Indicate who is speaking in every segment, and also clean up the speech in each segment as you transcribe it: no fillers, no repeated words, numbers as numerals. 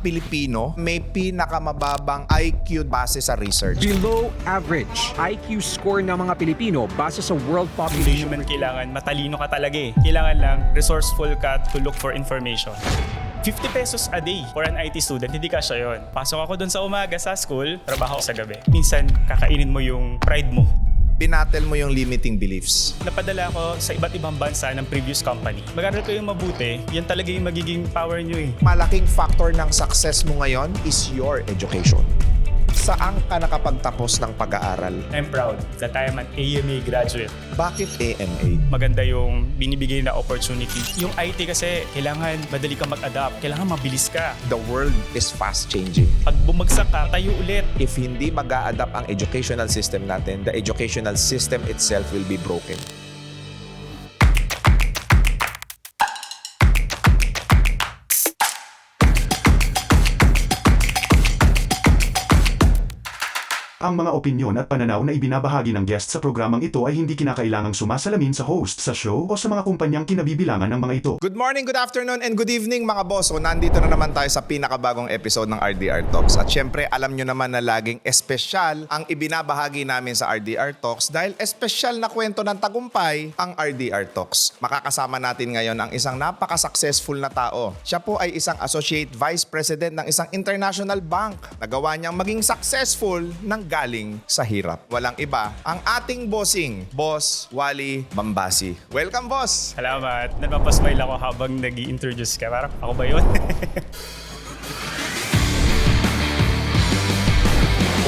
Speaker 1: Pilipino may pinakamababang IQ base sa research.
Speaker 2: Below average IQ score ng mga Pilipino base sa world
Speaker 3: Hindi
Speaker 2: population.
Speaker 3: naman kailangan matalino ka talaga eh. Kailangan lang resourceful ka to look for information. 50 pesos a day for an IT student, hindi kasya yun. Pasok ako dun sa umaga sa school, trabaho sa gabi. Minsan, kakainin mo yung pride mo.
Speaker 1: Binatel mo yung limiting beliefs.
Speaker 3: Napadala ako sa iba't ibang bansa ng previous company. Mag-aral ko yung mabuti, yan talaga yung magiging power nyo eh.
Speaker 1: Malaking factor ng success mo ngayon is your education. Saan ka nakapagtapos ng pag-aaral?
Speaker 3: I'm proud that I am an AMA graduate.
Speaker 1: Bakit AMA?
Speaker 3: Maganda yung binibigay na opportunity. Yung IT kasi, kailangan madali ka mag-adapt, kailangan mabilis ka.
Speaker 1: The world is fast changing.
Speaker 3: Pag bumagsak ka, tayo ulit.
Speaker 1: If hindi mag-a-adapt ang educational system natin, the educational system itself will be broken.
Speaker 4: Ang mga opinyon at pananaw na ibinabahagi ng guest sa programang ito ay hindi kinakailangang sumasalamin sa host sa show o sa mga kumpanyang kinabibilangan ng mga ito.
Speaker 1: Good morning, good afternoon, and good evening mga boss. So, nandito na naman tayo sa pinakabagong episode ng RDR Talks. At syempre, alam nyo naman na laging espesyal ang ibinabahagi namin sa RDR Talks dahil espesyal na kwento ng tagumpay ang RDR Talks. Makakasama natin ngayon ang isang napaka-successful na tao. Siya po ay isang Associate Vice President ng isang international bank. Nagawa niyang maging successful ng galing sa hirap. Walang iba, ang ating bossing, Boss Wally Mambasi. Welcome, boss!
Speaker 3: Salamat. Napapasmile ako habang nag-i-introduce ka. Parang ako ba yun?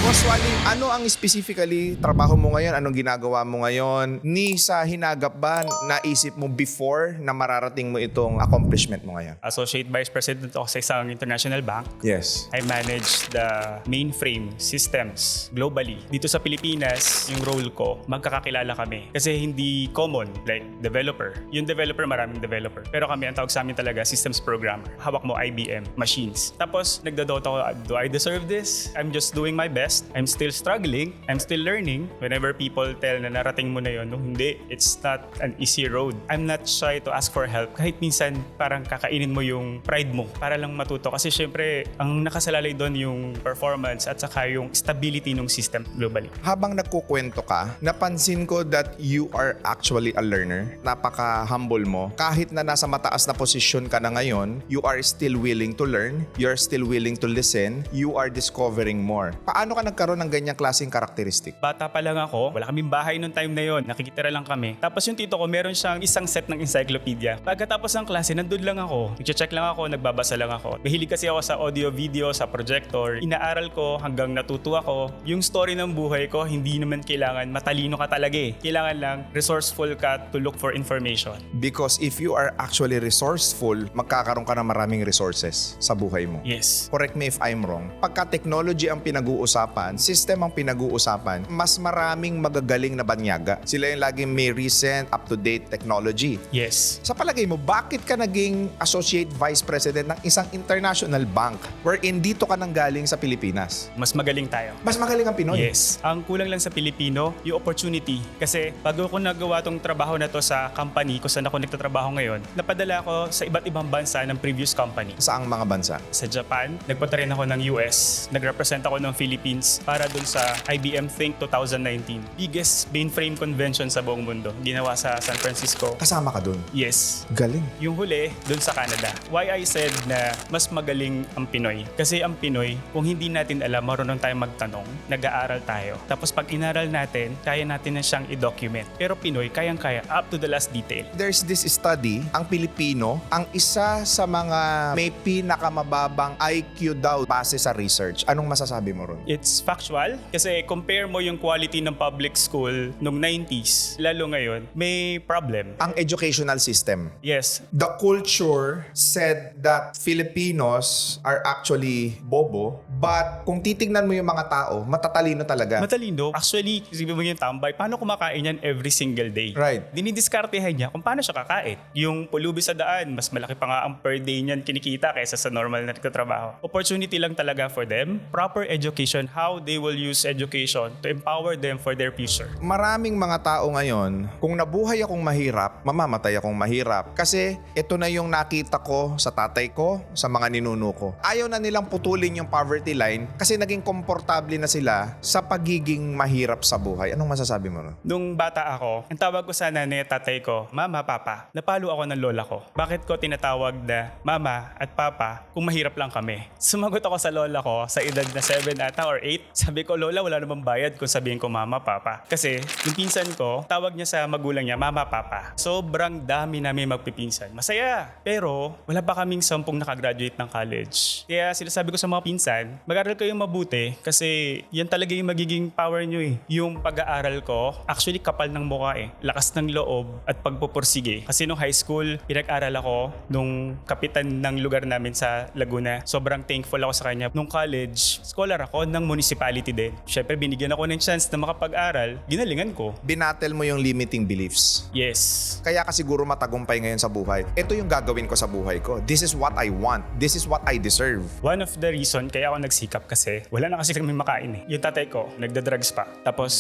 Speaker 1: Boss Wally, ano ang specifically trabaho mo ngayon? Anong ginagawa mo ngayon? Ni sa hinagap ba naisip mo before na mararating mo itong accomplishment mo ngayon?
Speaker 3: Associate Vice President ako sa isang international bank.
Speaker 1: Yes.
Speaker 3: I manage the mainframe systems globally. Dito sa Pilipinas, yung role ko, magkakakilala kami. Kasi hindi common, like developer. Yung developer, maraming developer. Pero kami, ang tawag sa amin talaga, systems programmer. Hawak mo IBM machines. Tapos, nagdodota ko, do I deserve this? I'm just doing my best. I'm still struggling. I'm still learning. Whenever people tell na narating mo na yun, no, hindi. It's not an easy road. I'm not shy to ask for help. Kahit minsan, parang kakainin mo yung pride mo para lang matuto. Kasi syempre, ang nakasalalay doon yung performance at saka yung stability ng system globally.
Speaker 1: Habang nagkukwento ka, napansin ko that you are actually a learner. Napaka-humble mo. Kahit na nasa mataas na posisyon ka na ngayon, you are still willing to learn. You're still willing to listen. You are discovering more. Paano ka nagkaroon ng ganyang klaseng karakteristik?
Speaker 3: Bata pa lang ako, wala kaming bahay noong time na yon, nakikitira lang kami. Tapos yung tito ko, meron siyang isang set ng encyclopedia. Pagkatapos ng klase, nandun lang ako. Nag-check lang ako, nagbabasa lang ako. Mahilig kasi ako sa audio-video, sa projector. Inaaral ko hanggang natuto ako. Yung story ng buhay ko, hindi naman kailangan matalino ka talaga eh. Kailangan lang resourceful ka to look for information.
Speaker 1: Because if you are actually resourceful, magkakaroon ka ng maraming resources sa buhay mo.
Speaker 3: Yes.
Speaker 1: Correct me if I'm wrong. Pagka technology ang pinag-uusapan, system ang pinag-uusapan, mas maraming magagaling na banyaga. Sila yung laging may recent, up-to-date technology.
Speaker 3: Yes.
Speaker 1: Sa palagay mo, bakit ka naging Associate Vice President ng isang international bank wherein dito ka nang galing sa Pilipinas?
Speaker 3: Mas magaling tayo.
Speaker 1: Mas magaling ang Pinoy.
Speaker 3: Yes. Ang kulang lang sa Pilipino, yung opportunity. Kasi bago ko nagawa tong trabaho na to sa company kung saan ako nagtatrabaho ngayon, napadala ako sa iba't ibang bansa ng previous company.
Speaker 1: Saang mga bansa?
Speaker 3: Sa Japan, nagpunta rin ako ng US, nag-represent ako ng Philippines para dun sa IBM Think 2019. Biggest mainframe convention sa buong mundo. Ginawa sa San Francisco.
Speaker 1: Kasama ka dun.
Speaker 3: Yes.
Speaker 1: Galing.
Speaker 3: Yung huli, dun sa Canada. Why I said na mas magaling ang Pinoy? Kasi ang Pinoy, kung hindi natin alam, marunong tayong magtanong, nag-aaral tayo. Tapos pag inaral natin, kaya natin na siyang i-document. Pero Pinoy, kayang-kaya, up to the last detail.
Speaker 1: There's this study, ang Pilipino, ang isa sa mga may pinakamababang IQ daw base sa research. Anong masasabi mo ron?
Speaker 3: It's factual kasi compare mo yung quality ng public school nung 90s, lalo ngayon, may problem.
Speaker 1: Ang educational system.
Speaker 3: Yes,
Speaker 1: The culture said that Filipinos are actually bobo, but kung titignan mo yung mga tao, matatalino talaga.
Speaker 3: matalino. Actually, isipin mo yung tambay, paano kumakain yan every single day?
Speaker 1: Right.
Speaker 3: Dinidiskartehan niya kung paano siya kakain. Yung pulubi sa daan, mas malaki pa nga ang per day niyan kinikita kaysa sa normal na nagtatrabaho. Opportunity lang talaga for them. Proper education, how how they will use education to empower them for their future.
Speaker 1: Maraming mga tao ngayon, kung nabuhay akong mahirap, mamamatay akong mahirap. Kasi ito na yung nakita ko sa tatay ko, sa mga ninuno ko. Ayaw na nilang putulin yung poverty line kasi naging komportable na sila sa pagiging mahirap sa buhay. Anong masasabi mo nun?
Speaker 3: Nung bata ako, ang tawag ko sa nanay at tatay ko, Mama, Papa. Napalo ako ng lola ko. Bakit ko tinatawag na Mama at Papa kung mahirap lang kami? Sumagot ako sa lola ko sa edad na 7 ata or 8. Sabi ko, Lola, wala namang bayad kung sabihin ko Mama, Papa. Kasi yung pinsan ko, tawag niya sa magulang niya, Mama, Papa. Sobrang dami namin magpipinsan. Masaya. Pero wala pa kaming 10 nakagraduate ng college. Kaya sinasabi ko sa mga pinsan, mag-aral kayo mabuti kasi yan talaga yung magiging power nyo eh. Yung pag-aaral ko, actually kapal ng mukha eh. Lakas ng loob at pagpupursige. Kasi nung high school, pinag-aral ako nung kapitan ng lugar namin sa Laguna. Sobrang thankful ako sa kanya. Nung college, scholar ako ng municipality din. Syempre, binigyan ako ng chance na makapag-aral. Ginalingan ko.
Speaker 1: Binatel mo yung limiting beliefs.
Speaker 3: Yes.
Speaker 1: Kaya ka siguro matagumpay ngayon sa buhay. Ito yung gagawin ko sa buhay ko. This is what I want. This is what I deserve.
Speaker 3: One of the reason kaya ako nagsikap kasi wala na kasi kami makain eh. Yung tatay ko, nagda-drugs pa. Tapos,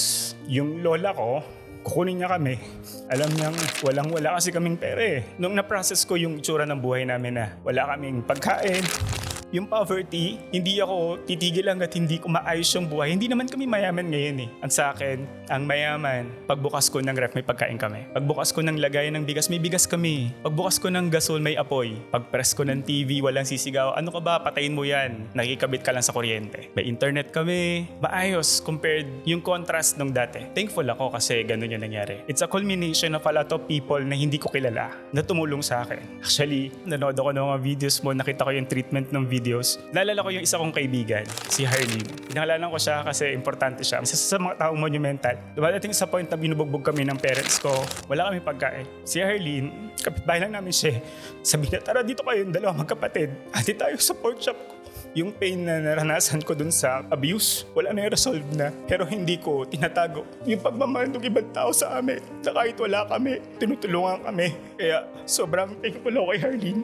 Speaker 3: yung lola ko, kukunin niya kami. Alam niyang walang-wala kasi kaming pera eh. Nung na-process ko yung itsura ng buhay namin na wala kaming pagkain, yung poverty, hindi ako titigil hanggat hindi ko maayos yung buhay. Hindi naman kami mayaman ngayon eh. Ang sa akin, ang mayaman, pagbukas ko ng ref, may pagkain kami. Pagbukas ko ng lagayan ng bigas, may bigas kami. Pagbukas ko ng gasol, may apoy. Pagpress ko ng TV, walang sisigaw. Ano ka ba? Patayin mo yan. Nakikabit ka lang sa kuryente. May internet kami. Maayos compared yung contrast nung dati. Thankful ako kasi ganun yung nangyari. It's a culmination of a lot of people na hindi ko kilala na tumulong sa akin. Actually, nanood ako ng mga videos mo, nakita ko yung treatment ng videos. Naalala ko yung isa kong kaibigan, si Harleen. Pinangalanan ko siya kasi importante siya. Isa sa mga taong monumental. Dumadating sa point na binubugbog kami ng parents ko. Wala kami pagkain. Si Harleen, kapitbahay lang namin siya. Sabi niya, tara dito kayo, dalawa magkapatid. Ati tayo sa pork shop ko. Yung pain na naranasan ko dun sa abuse, wala na resolve na. Pero hindi ko tinatago. Yung pagmamahal ng ibang tao sa amin, na kahit wala kami, tinutulungan kami. Kaya sobrang thankful ako kay Harleen.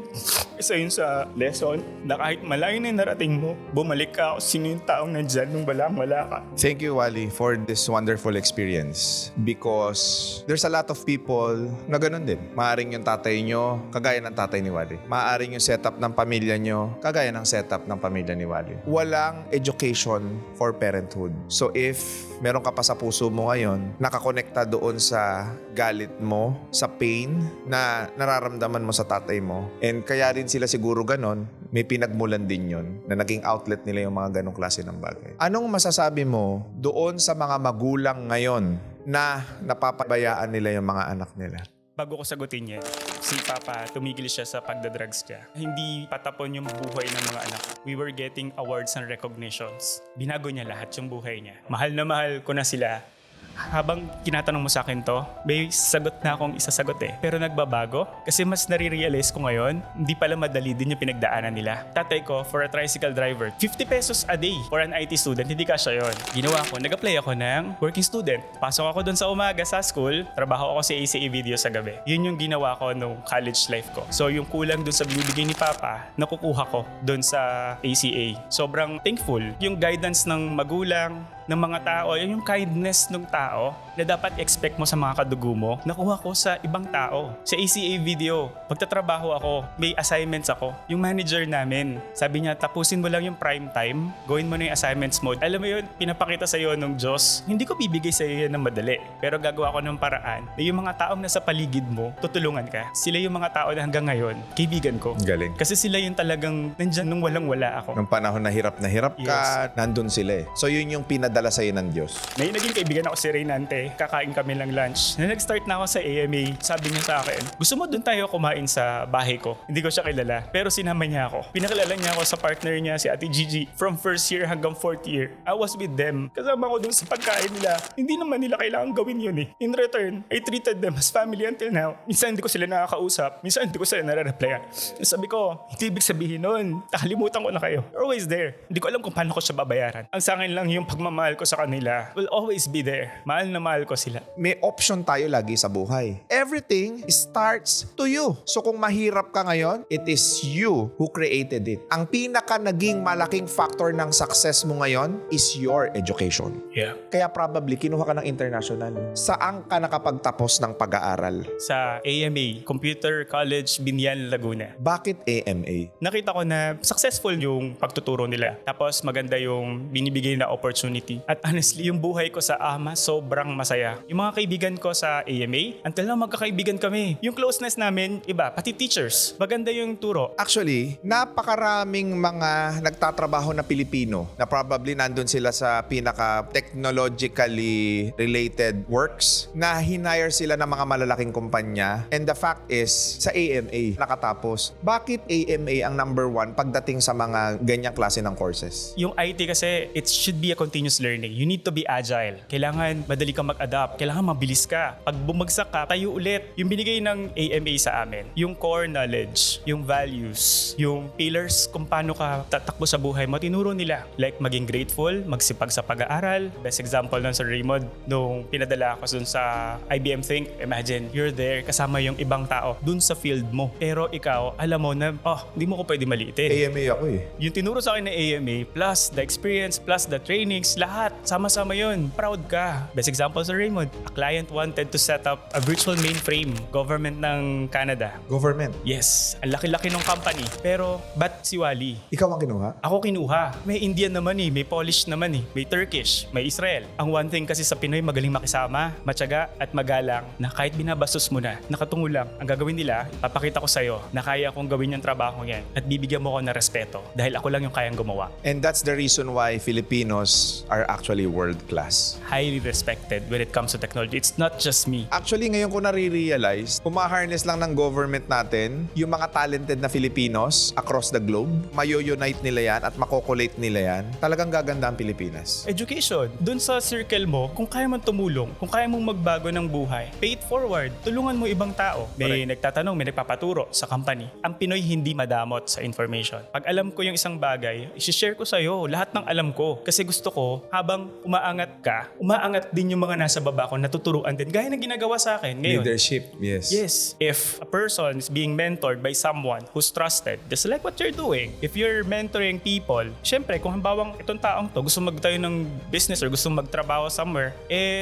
Speaker 3: Isa yun sa lesson na kahit malayo na yung narating mo, bumalik ka kung sino yung taong nandyan nung wala ka.
Speaker 1: Thank you, Wally, for this wonderful experience. Because there's a lot of people na ganun din. Maaring yung tatay nyo, kagaya ng tatay ni Wally. Maaring yung setup ng pamilya nyo, kagaya ng setup ng pamilya ni Wally. Walang education for parenthood. So if meron ka pa sa puso mo ngayon, nakakonekta doon sa galit mo, sa pain na nararamdaman mo sa tatay mo, and kaya rin sila siguro ganon, may pinagmulan din yon na naging outlet nila yung mga ganong klase ng bagay. Anong masasabi mo doon sa mga magulang ngayon na napapabayaan nila yung mga anak nila?
Speaker 3: Bago ko sagutin yan, si Papa tumigil siya sa pagdadrugs niya. Hindi patapon yung buhay ng mga anak. We were getting awards and recognitions. Binago niya lahat yung buhay niya. Mahal na mahal ko na sila. Habang tinatanong mo sa akin to, may sagot na akong isasagot eh. Pero nagbabago kasi mas nare-realize ko ngayon, hindi pala madali din yung pinagdaanan nila. Tatay ko, for a tricycle driver, 50 pesos a day for an IT student, hindi kasya yun. Ginawa ko, nag-apply ako ng working student. Pasok ako dun sa umaga sa school, trabaho ako sa ACA video sa gabi. Yun yung ginawa ko nung college life ko. So yung kulang dun sa binibigay ni Papa, nakukuha ko dun sa ACA. Sobrang thankful. Yung guidance ng magulang, ng mga tao, yung kindness ng tao na dapat expect mo sa mga kadugo mo, nakuha ko sa ibang tao. Sa ACA video, magtatrabaho ako, may assignments ako. Yung manager namin, sabi niya, tapusin mo lang yung prime time, gawin mo na yung assignments mo. Alam mo yun, pinapakita sa'yo ng Diyos, hindi ko bibigay sa'yo yan ng madali. Pero gagawa ko ng paraan na yung mga taong nasa paligid mo, tutulungan ka. Sila yung mga tao na hanggang ngayon, kaibigan ko.
Speaker 1: Galing.
Speaker 3: Kasi sila yung talagang nandyan nung walang-wala ako.
Speaker 1: Nung panahon na hirap ka, nandun sila eh. So yun yung pinadala sa'yo ng Diyos.
Speaker 3: May naging kaibigan ako si Reynante, kakain kami ng lunch. Na nag-start na ako sa AMA, sabi niya sa akin, gusto mo doon tayo kumain sa bahay ko? Hindi ko siya kilala, pero sinama niya ako. Pinakilala niya ako sa partner niya, si Ate Gigi. From first year hanggang fourth year, I was with them. Kasama ko doon sa pagkain nila. Hindi naman nila kailangan gawin yun eh. In return, I treated them as family until now. Minsan hindi ko sila nakakausap, minsan hindi ko sila nare-replyan. Sabi ko, hindi ibig sabihin nun, nakalimutan ko na kayo. You're always there. Hindi ko alam kung paano ko siya babayaran. Ang sa akin lang yung pagmamahal mahal ko sa kanila will always be there. Mahal na mahal ko sila.
Speaker 1: May option tayo lagi sa buhay. Everything starts to you. So kung mahirap ka ngayon, it is you who created it. Ang pinaka naging malaking factor ng success mo ngayon is your education.
Speaker 3: Yeah.
Speaker 1: Kaya probably kinuha ka ng international. Saan ka nakapagtapos ng pag-aaral?
Speaker 3: Sa AMA, Computer College, Binyan, Laguna.
Speaker 1: Bakit AMA?
Speaker 3: Nakita ko na successful yung pagtuturo nila. Tapos maganda yung binibigay na opportunity. At honestly, yung buhay ko sa AMA, sobrang masaya. Yung mga kaibigan ko sa AMA, until na magkakaibigan kami. Yung closeness namin, iba, pati teachers. Maganda yung turo.
Speaker 1: Actually, napakaraming mga nagtatrabaho na Pilipino na probably nandun sila sa pinaka-technologically related works na hinire sila ng mga malalaking kumpanya. And the fact is, sa AMA nakatapos. Bakit AMA ang number one pagdating sa mga ganyang klase ng courses?
Speaker 3: Yung IT kasi, it should be a continuous learning. You need to be agile. Kailangan madali kang mag-adapt. Kailangan mabilis ka. Pag bumagsak ka, tayo ulit. Yung binigay ng AMA sa amin, yung core knowledge, yung values, yung pillars kung paano ka tatakbo sa buhay mo, tinuro nila. Like maging grateful, magsipag sa pag-aaral. Best example nun sa Raymond, nung pinadala ako dun sa IBM Think, imagine, you're there kasama yung ibang tao dun sa field mo. Pero ikaw, alam mo na, hindi mo ko pwede maliitin.
Speaker 1: AMA ako eh.
Speaker 3: Yung tinuro sa akin ng AMA, plus the experience, plus the trainings, lahat, sama-sama yun. Proud ka. Best example sa Raymond, a client wanted to set up a virtual mainframe, government ng Canada.
Speaker 1: Government.
Speaker 3: Yes, ang laki-laki ng company. Pero, ba't si Wally?
Speaker 1: Ikaw ang kinuha?
Speaker 3: Ako kinuha. May Indian naman may Polish naman may Turkish, may Israel. Ang one thing kasi sa Pinoy, magaling makisama, matyaga at magalang na kahit binabastos mo na, nakatungo lang. Ang gagawin nila, papakita ko sa'yo na kaya kong gawin yung trabaho yan at bibigyan mo ko ng respeto dahil ako lang yung kayang gumawa.
Speaker 1: And that's the reason why Filipinos are actually world class.
Speaker 3: Highly respected when it comes to technology. It's not just me.
Speaker 1: Actually, ngayon ko nare-realize, kung ma-harness lang ng government natin, yung mga talented na Filipinos across the globe, mayo-unite nila yan at makokolate nila yan, talagang gaganda ang Pilipinas.
Speaker 3: Education. Dun sa circle mo, kung kaya mong tumulong, kung kaya mong magbago ng buhay, pay it forward. Tulungan mo ibang tao. May nagtatanong, may nagpapaturo sa company. Ang Pinoy hindi madamot sa information. Pag alam ko yung isang bagay, i-share ko sa'yo lahat ng alam ko. Kasi gusto ko, habang umaangat ka, umaangat din yung mga nasa baba ko, natuturuan din. Gaya ng ginagawa sa akin ngayon.
Speaker 1: Leadership, yes.
Speaker 3: Yes. If a person is being mentored by someone who's trusted, just like what you're doing, if you're mentoring people, syempre, kung hambawang itong taong to, gusto magtayo ng business or gusto magtrabaho somewhere,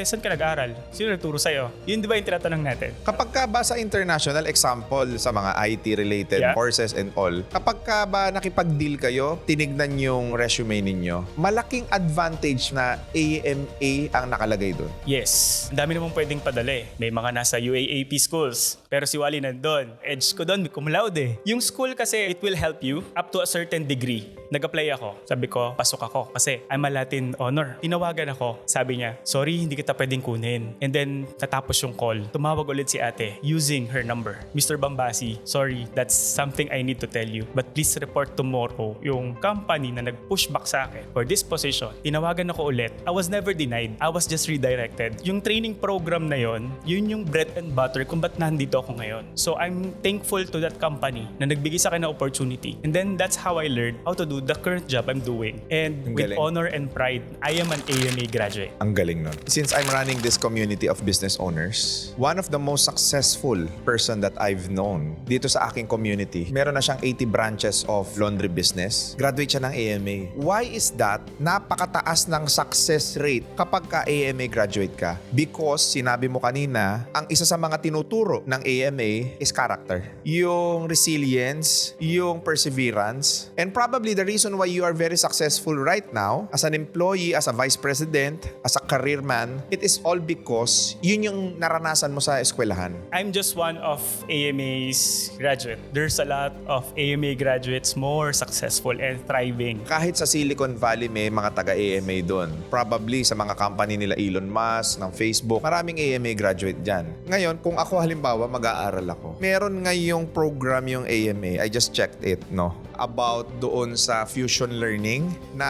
Speaker 3: saan ka nag-aral? Sino nagturo sa'yo? Yun di ba yung tinatanong natin?
Speaker 1: Kapag ka ba sa international example sa mga IT-related
Speaker 3: Yeah.
Speaker 1: courses and all, kapag ka ba nakipag-deal kayo, tinignan yung resume ninyo, malaking advantage na AMA ang nakalagay doon.
Speaker 3: Yes. Ang dami namang pwedeng padala May mga nasa UAAP schools. Pero si Wally nandun. Edge ko doon, cum laude Yung school kasi, it will help you up to a certain degree. Nag-apply ako. Sabi ko, pasok ako kasi I'm a Latin honor. Tinawagan ako. Sabi niya, sorry, hindi kita pwedeng kunin. And then, tatapos yung call. Tumawag ulit si ate using her number. Mr. Bambasi, sorry, that's something I need to tell you. But please report tomorrow yung company na nag-push back sa akin for this position. Tinawagan ako ulit. I was never denied. I was just redirected. Yung training program na yun yung bread and butter kung ba't nandito ako ngayon. So, I'm thankful to that company na nagbigay sa akin ng opportunity. And then, that's how I learned how to do the current job I'm doing. And
Speaker 1: Ang
Speaker 3: with
Speaker 1: galing.
Speaker 3: honor and pride, I am an AMA graduate.
Speaker 1: Ang galing nun. Since I'm running this community of business owners, one of the most successful person that I've known dito sa aking community, meron na siyang 80 branches of laundry business. Graduate siya ng AMA. Why is that? Napakataas ng success rate kapag ka AMA graduate ka. Because, sinabi mo kanina, ang isa sa mga tinuturo ng AMA is character. Yung resilience, yung perseverance, and probably the reason why you are very successful right now as an employee, as a vice president, as a career man, it is all because yun yung naranasan mo sa eskwelahan.
Speaker 3: I'm just one of AMA's graduate. There's a lot of AMA graduates more successful and thriving.
Speaker 1: Kahit sa Silicon Valley may mga taga-AMA doon. Probably sa mga company nila Elon Musk, ng Facebook, maraming AMA graduate dyan. Ngayon, kung ako halimbawa mag-aaral ako, meron ngayong program yung AMA, I just checked it, no? about doon sa fusion learning na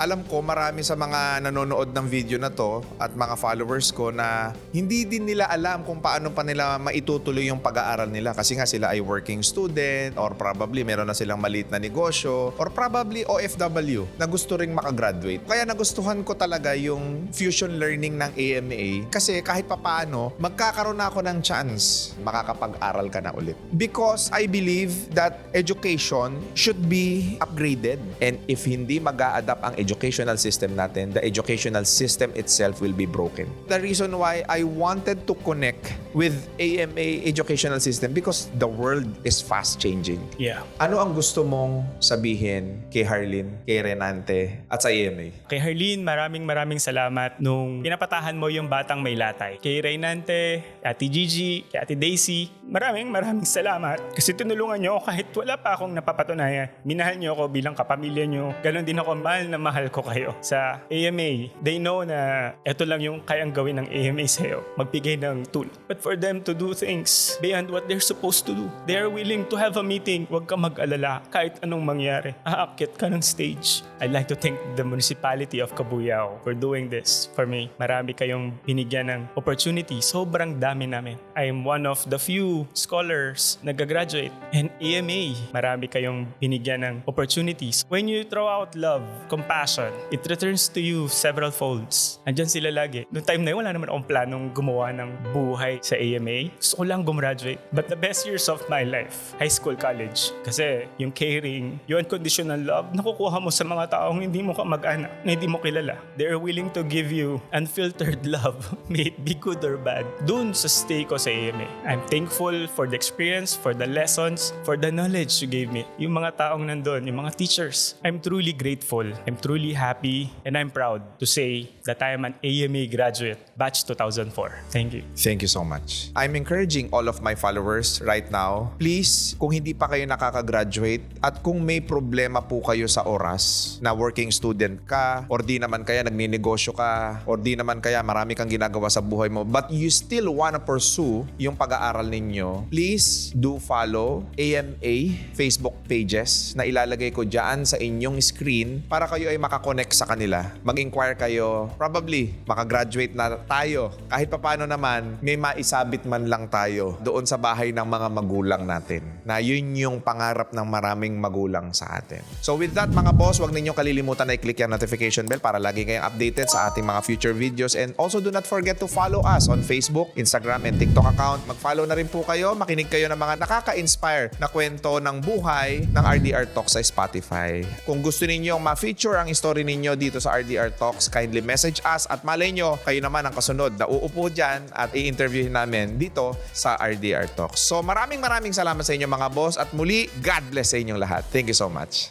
Speaker 1: alam ko marami sa mga nanonood ng video na to at mga followers ko na hindi din nila alam kung paano pa nila maitutuloy yung pag-aaral nila kasi nga sila ay working student or probably meron na silang maliit na negosyo or probably OFW na gusto ring makagraduate. Kaya nagustuhan ko talaga yung fusion learning ng AMA kasi kahit papaano magkakaroon na ako ng chance makakapag-aral ka na ulit. Because I believe that education should be upgraded. And if hindi mag-a-adapt ang educational system natin, the educational system itself will be broken. The reason why I wanted to connect with AMA educational system because the world is fast changing.
Speaker 3: Yeah.
Speaker 1: Ano ang gusto mong sabihin kay Harleen, kay Renante at sa AMA?
Speaker 3: Kay Harleen, maraming salamat nung pinapatahan mo yung batang may latay. Kay Reynante, Ate Gigi, kay Ate Daisy, maraming salamat. Kasi tinulungan nyo ako kahit wala pa akong napapatunayan. Minahal nyo ako bilang kapamilya nyo. Ganon din ako, mahal na mahal ko kayo. Sa AMA, they know na ito lang yung kayang gawin ng AMA sa'yo. Magbigay ng tool. But for them to do things beyond what they're supposed to do, they are willing to have a meeting. Huwag ka mag-alala kahit anong mangyari. Aakyat ka ng stage. I'd like to thank the municipality of Cabuyao for doing this for me. Marami kayong binigyan ng opportunity. Sobrang dami namin. I am one of the few scholars na gagraduate. And AMA, marami kayong binigyan ng opportunities. When you throw out love, compassion, it returns to you several folds. Andyan sila lagi. Noong time na yun, wala naman akong planong gumawa ng buhay sa AMA. Gusto ko lang gumraduate. But the best years of my life, high school, college. Kasi yung caring, yung unconditional love, nakukuha mo sa mga taong hindi mo kamag-anak, na hindi mo kilala. They are willing to give you unfiltered love, may it be good or bad. Doon sa stay ko sa AMA. I'm thankful for the experience, for the lessons, for the knowledge you gave me. Yung mga taong nandun, yung mga teachers. I'm truly grateful. I'm truly happy. And I'm proud to say that I am an AMA graduate, batch 2004. Thank you.
Speaker 1: Thank you so much. I'm encouraging all of my followers right now, please, kung hindi pa kayo nakakagraduate at kung may problema po kayo sa oras na working student ka or di naman kaya nagninegosyo ka or di naman kaya marami kang ginagawa sa buhay mo but you still wanna pursue yung pag-aaral ninyo, please do follow AMA Facebook pages na ilalagay ko dyan sa inyong screen para kayo ay makakonect sa kanila. Mag-inquire kayo, probably makagraduate na tayo. Kahit papano naman, may maisabit man lang tayo doon sa bahay ng mga magulang natin na yun yung pangarap ng maraming magulang sa atin. So with that mga boss, huwag ninyong kalilimutan na i-click yung notification bell para lagi kayong updated sa ating mga future videos and also do not forget to follow us on Facebook, Instagram, and TikTok account. Mag-follow na rin po kayo, makinig kayo ng mga nakaka-inspire na kwento ng buhay ng RDR Talks sa Spotify. Kung gusto ninyong ma-feature ang story ninyo dito sa RDR Talks, kindly message us at malay nyo, kayo naman ang kasunod na uupo dyan at i-interviewin namin dito sa RDR Talks. So maraming salamat sa inyo mga boss at muli, God bless sa inyong lahat. Thank you so much.